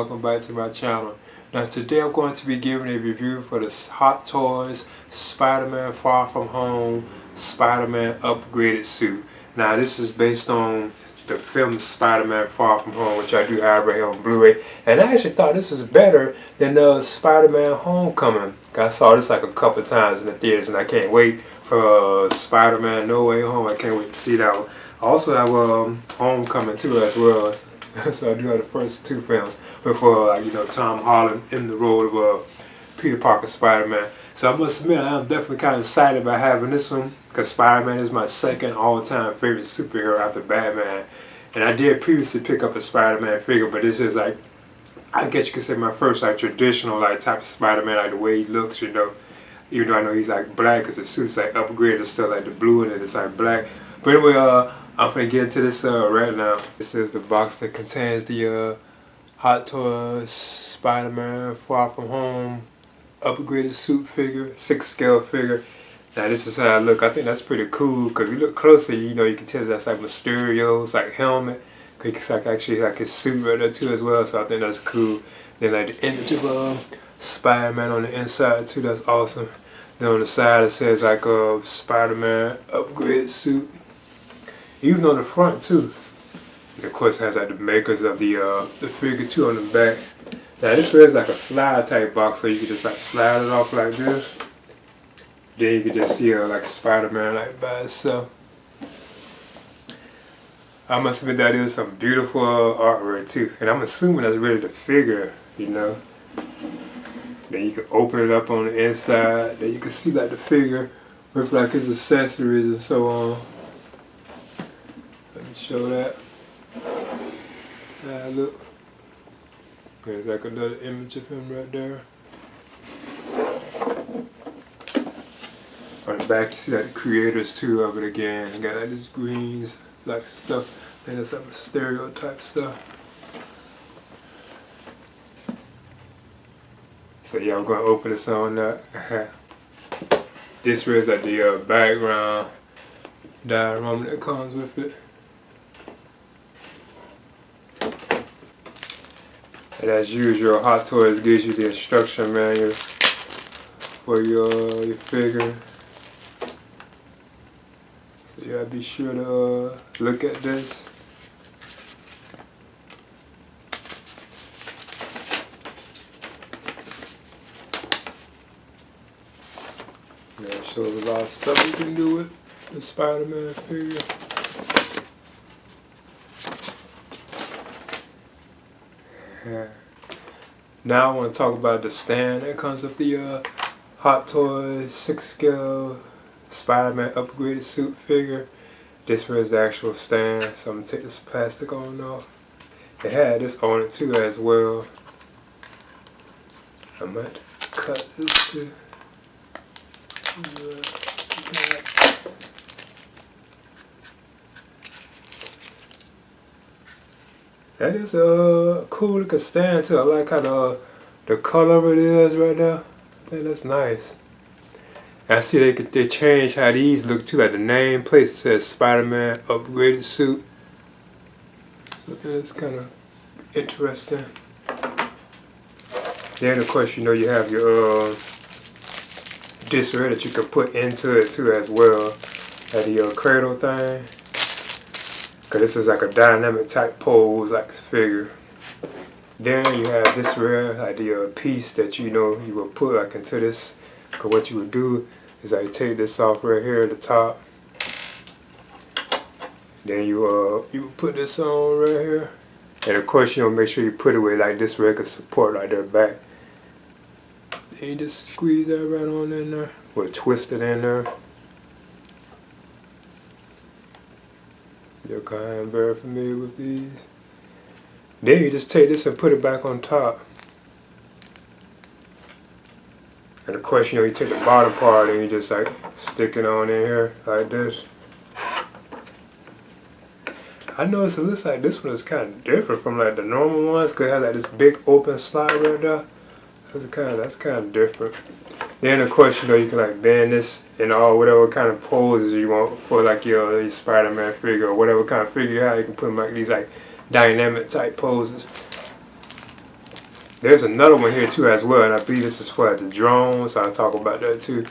welcome back to my channel. Now today I'm going to be giving a review for the Hot Toys Spider-Man Far From Home Spider-Man Upgraded Suit. Now this is based on the film Spider-Man Far From Home, which I do have right here on Blu-ray. And I actually thought this was better than the Spider-Man Homecoming. I saw this like a couple times in the theaters and I can't wait for Spider-Man No Way Home. I can't wait to see that one. I also have Homecoming too as well. So I do have the first two films before Tom Holland in the role of Peter Parker Spider-Man. So I must admit I am definitely kind of excited about having this one because Spider-Man is my second all-time favorite superhero after Batman. And I did previously pick up a Spider-Man figure, but this is like, I guess you could say my first like traditional like type of Spider-Man, like the way he looks, even though I know he's like black because the suit's like upgraded still, like the blue and it's like black. But anyway, I'm gonna get into this right now. This is the box that contains the Hot Toys Spider-Man Far From Home upgraded suit figure, 6-scale figure. Now this is how I look. I think that's pretty cool because if you look closer, you can tell that's like Mysterio's like helmet. It's like actually like his suit right there too as well. So I think that's cool. Then like the image of Spider-Man on the inside too. That's awesome. Then on the side it says like Spider-Man upgraded suit. Even on the front too. And of course it has like the makers of the figure too on the back. Now this is like a slide type box, so you can just like slide it off like this. Then you can just see like Spider-Man like by itself. I must admit that is some beautiful artwork too. And I'm assuming that's really the figure, Then you can open it up on the inside. Then you can see like the figure with like his accessories and so on. Let me show that. Look. There's like another image of him right there. On the back you see like the creators too of it again. You got like this greens, like stuff. Then there's some stereotype stuff. So yeah, I'm gonna open this on that. This is like the background diorama that comes with it. And as usual, Hot Toys gives you the instruction manual for your figure. So you gotta be sure to look at this. And it shows a lot of stuff you can do with the Spider-Man figure. Now I want to talk about the stand that comes with the Hot Toys 6-scale Spider-Man upgraded suit figure. This was the actual stand, so I'm going to take this plastic on off. It had this on it too as well. I might cut this too. That is a cool looking stand too. I like how the color of it is right there. I think that's nice. And I see they changed how these look too. Like the name place, it says Spider-Man upgraded suit. So that's kind of interesting. Then of course you have your disc right that you can put into it too as well. Like the cradle thing. Cause this is like a dynamic type pose like figure. Then you have this rare like the piece that you will put like into this. Cause what you would do is like take this off right here at the top. Then you would put this on right here. And of course make sure you put it with like this record support like their back. Then you just squeeze that right on in there. Or twist it in there. You're kind of very familiar with these. Then you just take this and put it back on top. And of course, you take the bottom part and you just like stick it on in here like this. I noticed it looks like this one is kind of different from like the normal ones because it has like this big open slide right there. That's kind of different. Then of course you can like bend this in all whatever kind of poses you want for like your Spider-Man figure or whatever kind of figure you have. You can put them like these like dynamic type poses. There's another one here too as well, and I believe this is for the drone, so I'll talk about that too.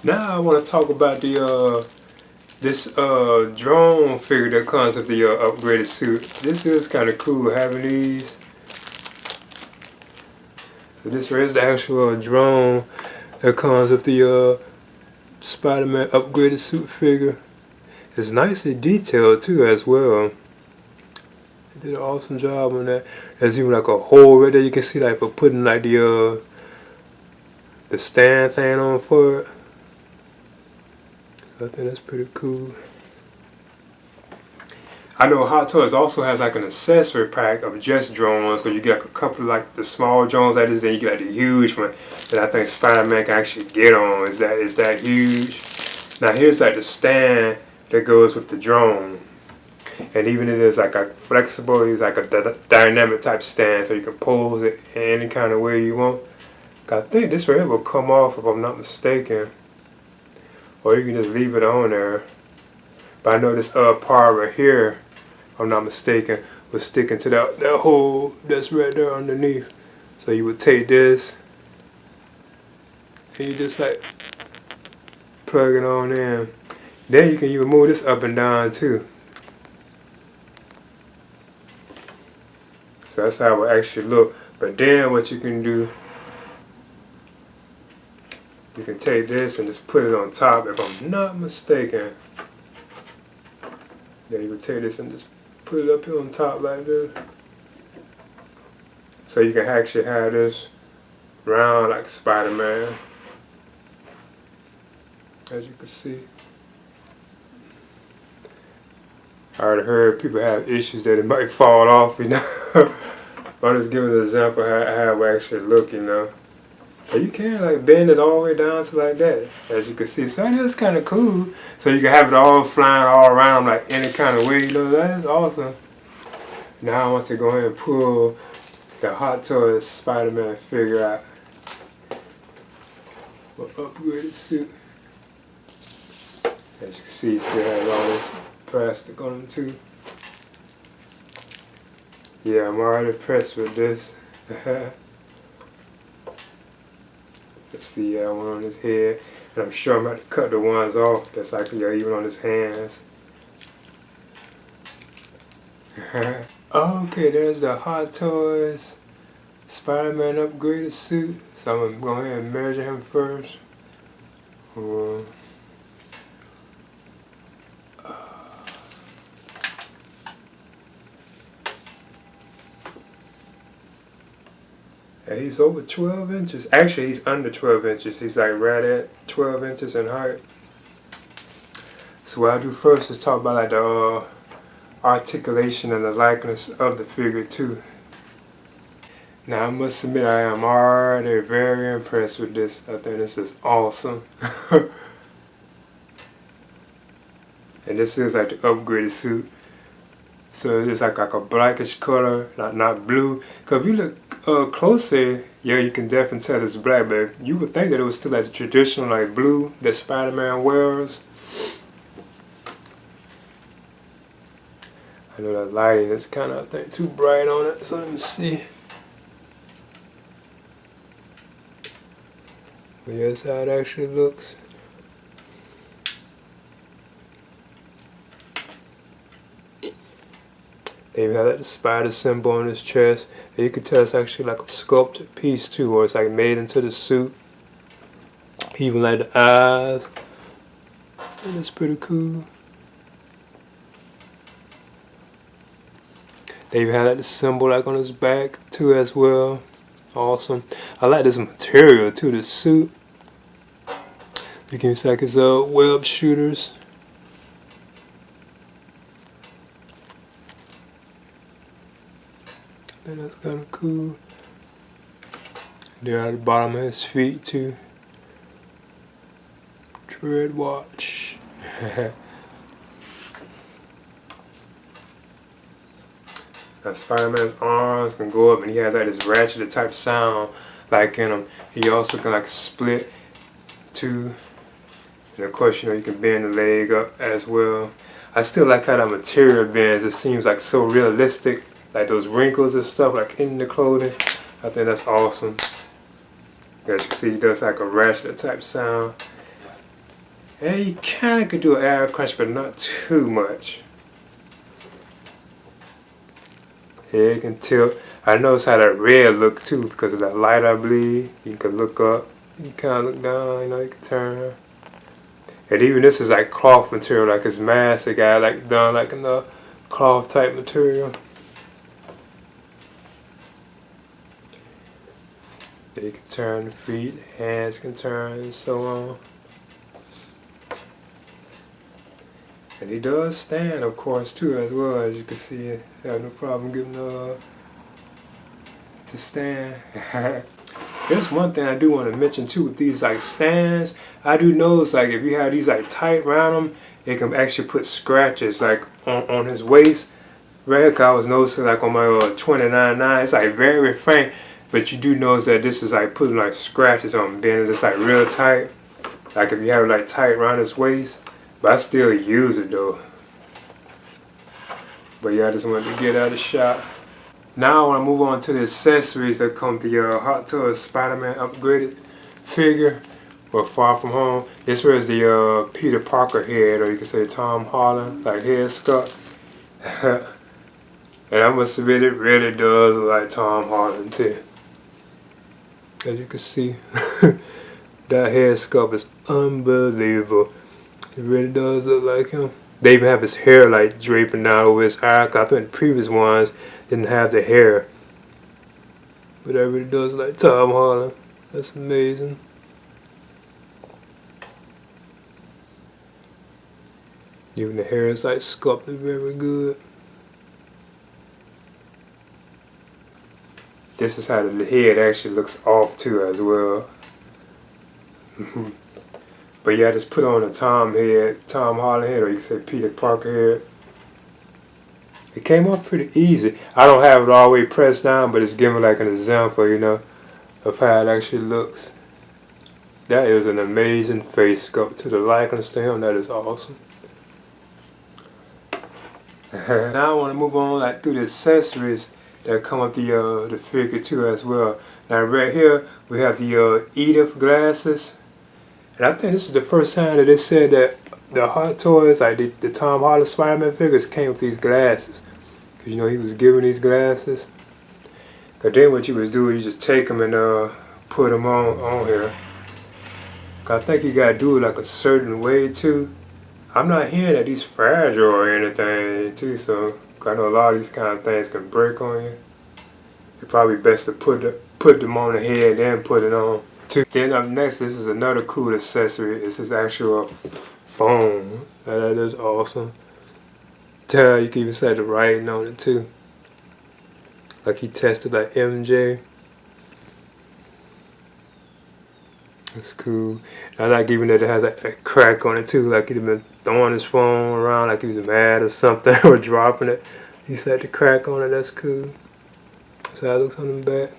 Now I want to talk about the this drone figure that comes with the upgraded suit. This is kind of cool having these. So this is the actual drone that comes with the Spider-Man upgraded suit figure. It's nicely detailed too as well. They did an awesome job on that. There's even like a hole right there you can see, like for putting like the stand thing on for it. So I think that's pretty cool. I know Hot Toys also has like an accessory pack of just drones, where you get like a couple of like the small drones like this, then you get like the huge one that I think Spider-Man can actually get on. Is that huge? Now here's like the stand that goes with the drone. And even it is like a flexible, it's like a dynamic type stand, so you can pose it in any kind of way you want. I think this right here will come off if I'm not mistaken. Or you can just leave it on there. But I know this part right here, if I'm not mistaken, was sticking to that hole that's right there underneath. So you would take this and you just like plug it on in. Then you can even move this up and down too. So that's how it will actually look. But then what you can do, you can take this and just put it on top, if I'm not mistaken. Then you can take this and just put it up here on top like this. So you can actually have this round like Spider-Man, as you can see. I already heard people have issues that it might fall off, you know. I'm just giving an example of how it will actually look, you know. But you can like bend it all the way down to like that, as you can see. So that is kind of cool. So you can have it all flying all around like any kind of way, you know. That is awesome. Now I want to go ahead and pull the Hot Toys Spider-Man figure out. With upgraded suit. As you can see, it still has all this plastic on them too. Yeah, I'm already impressed with this. Let's see, yeah, one on his head. And I'm sure I'm about to cut the ones off that's like, yeah, even on his hands. Okay, there's the Hot Toys Spider-Man upgraded suit. So I'm going to go ahead and measure him first. Yeah, he's over 12 inches. Actually, he's under 12 inches. He's like right at 12 inches in height. So what I do first is talk about like the articulation and the likeness of the figure too. Now I must admit I am already very impressed with this. I think this is awesome. And this is like the upgraded suit. So it's like a blackish color, not blue. Cause if you look closer, yeah, you can definitely tell it's black, but you would think that it was still like the traditional like blue that Spider-Man wears. I know that lighting is kind of, I think, too bright on it, so let me see. But yeah, that's how it actually looks. They even have like the spider symbol on his chest. And you can tell it's actually like a sculpted piece too, or it's like made into the suit. Even like the eyes. And that's pretty cool. They even have like the symbol like on his back too as well. Awesome. I like this material too, the suit. You can see like his web shooters. I think that's kind of cool. There at the bottom of his feet too. Tread watch. Now Spider-Man's arms can go up and he has like this ratchet type sound like in him. He also can like split too. And of course, you know, you can bend the leg up as well. I still like how that material bends. It seems like so realistic. Like those wrinkles and stuff like in the clothing. I think that's awesome. As you can see, he does like a ratchet type sound. And you kind of could do an air crunch, but not too much. Yeah, you can tilt. I noticed how that red look too because of that light, I believe. You can look up, you can kind of look down, you know, you can turn. And even this is like cloth material, like his mask, the guy like done like in the cloth type material. You can turn the feet, hands can turn, and so on. And he does stand, of course, too, as well. As you can see, I have no problem getting to stand. There's one thing I do want to mention too with these like stands. I do notice like if you have these like tight around them, it can actually put scratches like on his waist. Right, 'cause I was noticing like on my 29.9, it's like very faint. But you do notice that this is like putting like scratches on him. Then it's like real tight. Like if you have it like tight around his waist. But I still use it though. But yeah, I just wanted to get out of the shot. Now I want to move on to the accessories that come with the Hot Toys Spider-Man upgraded figure. Or Far From Home. This was the Peter Parker head, or you can say Tom Holland, like head sculpt. And I must admit, it really does look like Tom Holland too. As you can see, that head sculpt is unbelievable. It really does look like him. They even have his hair like draping down over his eye. I think the previous ones didn't have the hair. But that really does look like Tom Holland. That's amazing. Even the hair is like sculpted very good. This is how the head actually looks off too as well. But yeah, I just put on a Tom Holland head, or you can say Peter Parker head. It came off pretty easy. I don't have it all the way pressed down, but it's giving like an example, you know, of how it actually looks. That is an amazing face sculpt. To the likeness to him, that is awesome. Now I want to move on like through the accessories that come with the figure too as well. Now right here we have the Edith glasses, and I think this is the first time that they said that the Hot Toys, like the Tom Holland Spider-Man figures, came with these glasses. Cause you know he was given these glasses. But then what you was doing, you just take them and put them on here. Cause I think you gotta do it like a certain way too. I'm not hearing that he's fragile or anything too, so I know a lot of these kind of things can break on you. It's probably best to put them on the head and then put it on too. Then up next, this is another cool accessory. This is actual phone. That is awesome. You can even say the writing on it too. Like he tested like MJ. That's cool. I like even that it has a crack on it too, like he'd been throwing his phone around like he was mad or something or dropping it. He said the crack on it, that's cool. So that looks on the back.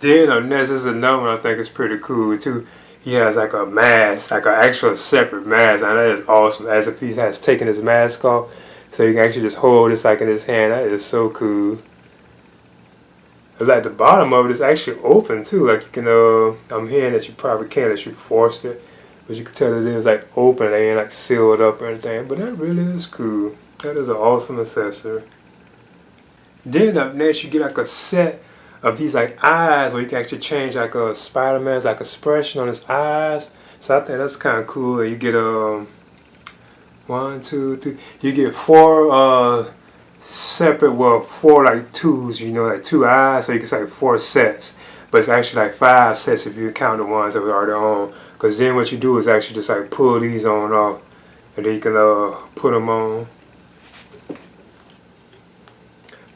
Then up next is another one I think is pretty cool too. He has like a mask, like an actual separate mask, and that is awesome. As if he has taken his mask off, so you can actually just hold this like in his hand. That is so cool. Like the bottom of it is actually open too. Like you can, I'm hearing that you probably can't, that you forced it, but you can tell it is like open. They ain't like sealed up or anything. But that really is cool. That is an awesome accessory. Then up next, you get like a set of these like eyes where you can actually change like a Spider-Man's like expression on his eyes. So I think that's kind of cool. You get 1, 2, 3. You get 4 separate, well, 4 like twos, you know, like 2 eyes, so you can say 4 sets, but it's actually like 5 sets if you count the ones that we already on. Because then what you do is actually just like pull these on off, and then you can put them on.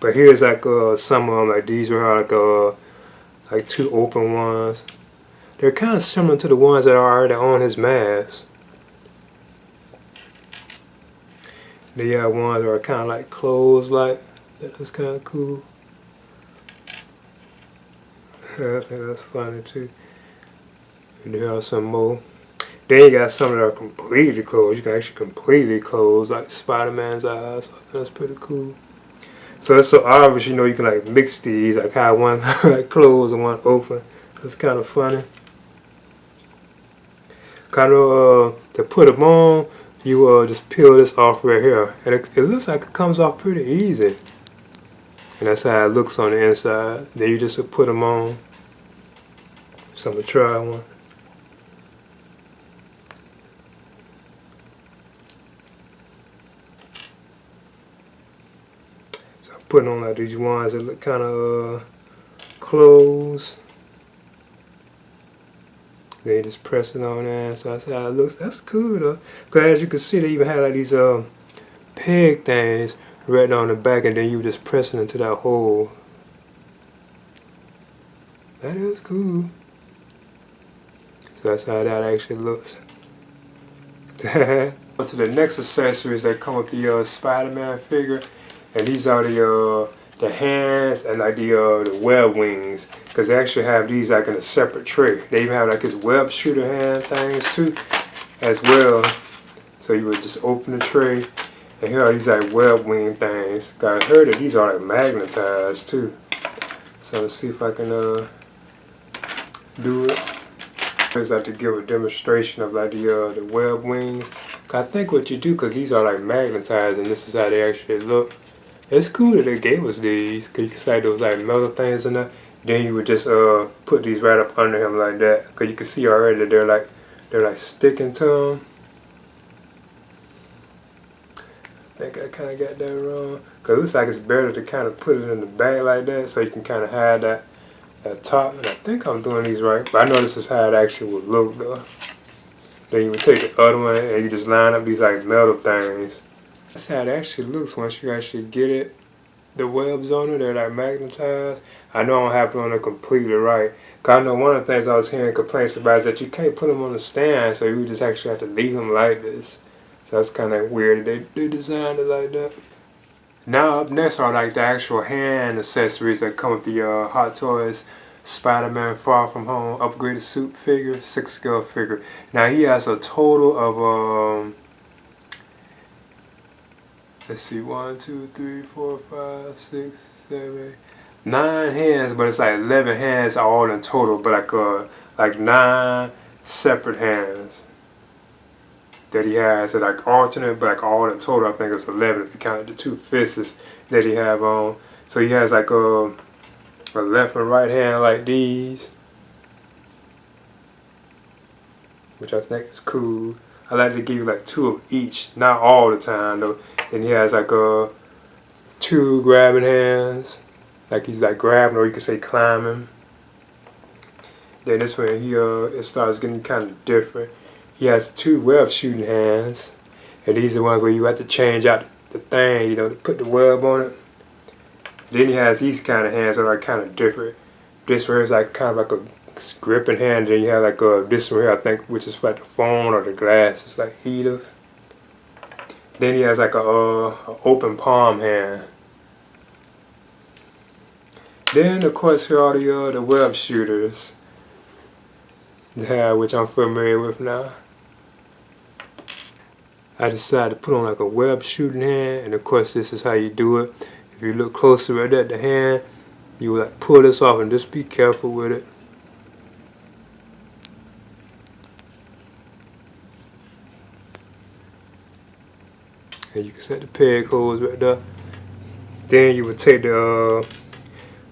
But here's like some of them, like these are like 2 open ones. They're kind of similar to the ones that are already on his mask. The other ones are kind of like closed, like that is kind of cool. I think that's funny too. And there are some more. Then you got some that are completely closed. You can actually completely close, like Spider-Man's eyes. So that's pretty cool. So it's so obvious, you know, you can like mix these, like have one like closed and one open. It's kind of funny. Kind of to put them on, you just peel this off right here, and it looks like it comes off pretty easy. And that's how it looks on the inside. Then you just put them on. So I'm gonna try one. So I'm putting on like these ones that look kind of closed. Then you just press it on there. So that's how it looks. That's cool though. Cause as you can see, they even have like these peg things right on the back, and then you just press it into that hole. That is cool. So that's how that actually looks. On to the next accessories that come with the Spider-Man figure, and these are the hands and like the web wings, because they actually have these like in a separate tray. They even have like his web shooter hand things too, as well. So you would just open the tray, and here are these like web wing things. I heard that these are like magnetized too. So let's see if I can do it. Is like to give a demonstration of like the web wings. I think what you do, because these are like magnetized and this is how they actually look. It's cool that they gave us these, because you can see those like metal things in there. Then you would just put these right up under him like that, because you can see already that they're like sticking to him. I think I kind of got that wrong, because it looks like it's better to kind of put it in the bag like that, so you can kind of hide that top. And I think I'm doing these right, but I know this is how it actually would look though. Then you would take the other one and you just line up these like metal things. That's how it actually looks once you actually get it. The webs on it, they're like magnetized. I know I don't have it on it completely right, because I know one of the things I was hearing complaints about is that you can't put them on the stand, so you just actually have to leave them like this. So that's kind of weird. They designed it like that. Now up next are like the actual hand accessories that come with the Hot Toys Spider-Man Far From Home upgraded suit figure, 6-scale figure. Now he has a total of let's see, 1, 2, 3, 4, 5, 6, 7, 9 hands, but it's like 11 hands all in total, but like 9 separate hands that he has, that like alternate, but like all in total I think it's 11 if you count the 2 fists that he have on. So he has like a left and right hand like these, which I think is cool. I like to give you like 2 of each, not all the time though. And he has like 2 grabbing hands, like he's like grabbing, or you could say climbing. Then this one here, it starts getting kind of different. He has 2 web shooting hands, and these are the ones where you have to change out the thing, you know, to put the web on it. Then he has these kind of hands that are kind of different. This one is like kind of like a gripping hand. Then you have like this one here, I think, which is like the phone or the glass. It's like heative. Then he has like a open palm hand. Then of course here are the web shooters, which I'm familiar with now. I decided to put on like a web shooting hand, and of course this is how you do it. If you look closer at the hand, you will like pull this off, and just be careful with it. And you can set the peg holes right there. Then you would take the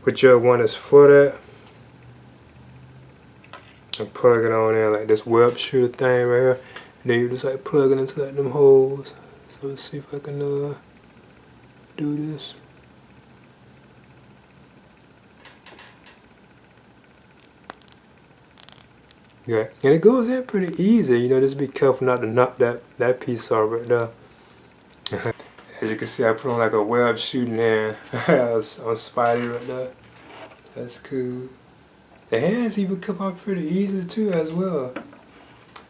whichever one is for that, and plug it on there like this web shooter thing right here. And then you just like plug it into like them holes. So let's see if I can do this. Yeah, and it goes in pretty easy. You know, just be careful not to knock that piece off right there. As you can see, I put on like a web shooting hand on Spidey right there. That's cool. The hands even come off pretty easily too as well.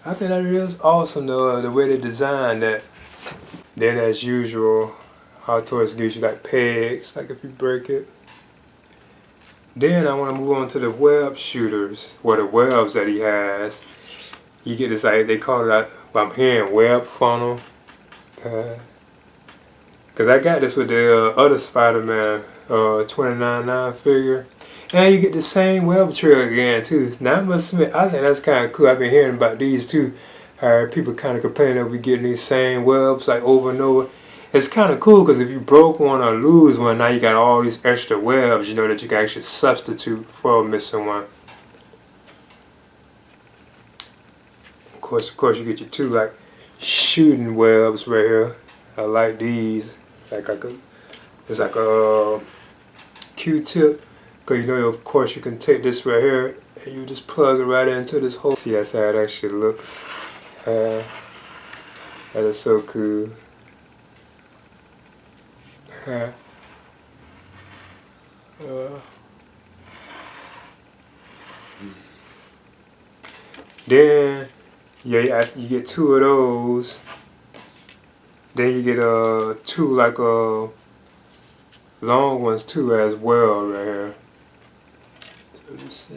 I think that is awesome the way they designed that. Then as usual, Hot Toys gives you like pegs, like if you break it. Then I want to move on to the web shooters, or the webs that he has. You get this, like, they call it, well, I'm hearing web funnel. Because I got this with the other Spider-Man 29.9 figure. And you get the same web trail again too. Now I must admit, I think that's kind of cool. I've been hearing about these too. I heard people kind of complaining that we getting these same webs like over and over. It's kind of cool because if you broke one or lose one, now you got all these extra webs, you know, that you can actually substitute for missing one. Of course, you get your two like shooting webs right here. I like these. It's like a Q-tip. Because you know, of course, you can take this right here and you just plug it right into this hole. See, that's how it actually looks. That is so cool. Then, yeah, you get two of those. Then you get two like long ones too as well right here. So let's see.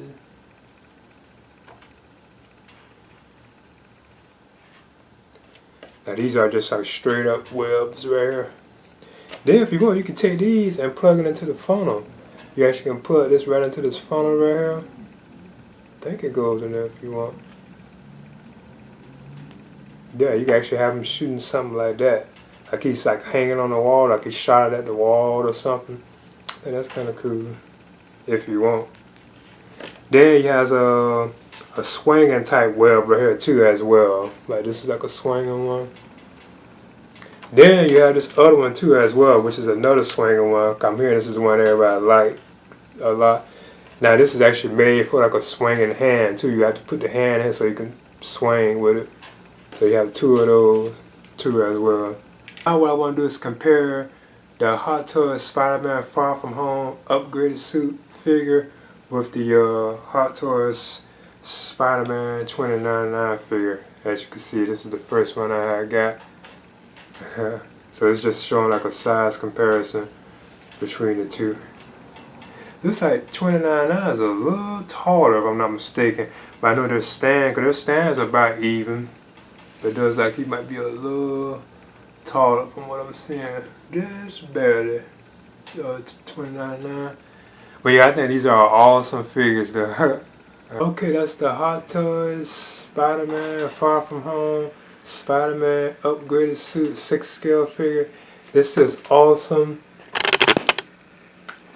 Now these are just like straight up webs right here. Then if you want, you can take these and plug it into the funnel. You actually can plug this right into this funnel right here. I think it goes in there if you want. Yeah, you can actually have him shooting something like that. Like he's like hanging on the wall, like he shot it at the wall or something. And that's kind of cool, if you want. Then he has a swinging type web right here too as well. Like this is like a swinging one. Then you have this other one too as well, which is another swinging one. I'm hearing this is one everybody like a lot. Now this is actually made for like a swinging hand too. You have to put the hand in so you can swing with it. So you have two of those too as well. Now what I want to do is compare the Hot Toys Spider-Man Far From Home upgraded suit figure with the Hot Toys Spider-Man 29.9 figure. As you can see, this is the first one I got. So it's just showing like a size comparison between the two. This like 29.9 is a little taller if I'm not mistaken. But I know their stands are about even. But it does like he might be a little taller from what I'm seeing. Just barely. It's 29.9. But yeah, I think these are awesome figures though. Okay, that's the Hot Toys Spider-Man Far From Home Spider-Man upgraded suit 6 scale figure. This is awesome.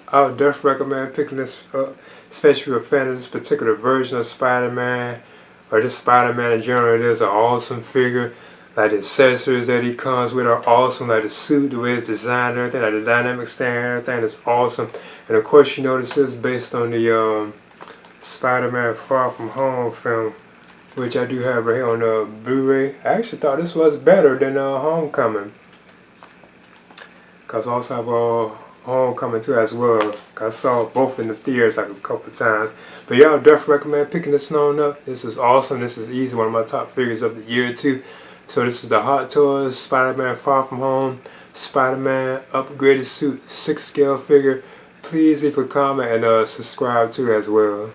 I would definitely recommend picking this up, especially if you're a fan of this particular version of Spider-Man or just Spider-Man in general. It is an awesome figure. Like the accessories that he comes with are awesome. Like the suit, the way it's designed, everything, like the dynamic stand, everything is awesome. And of course, you know this is based on the Spider-Man Far From Home film, which I do have right here on the Blu-ray. I actually thought this was better than Homecoming, because I also have Homecoming too as well. I saw both in the theaters like a couple of times. But yeah, I would definitely recommend picking this one up. This is awesome. This is easy, one of my top figures of the year too. So this is the Hot Toys Spider-Man Far From Home Spider-Man upgraded suit 6 scale figure. Please leave a comment and subscribe too as well.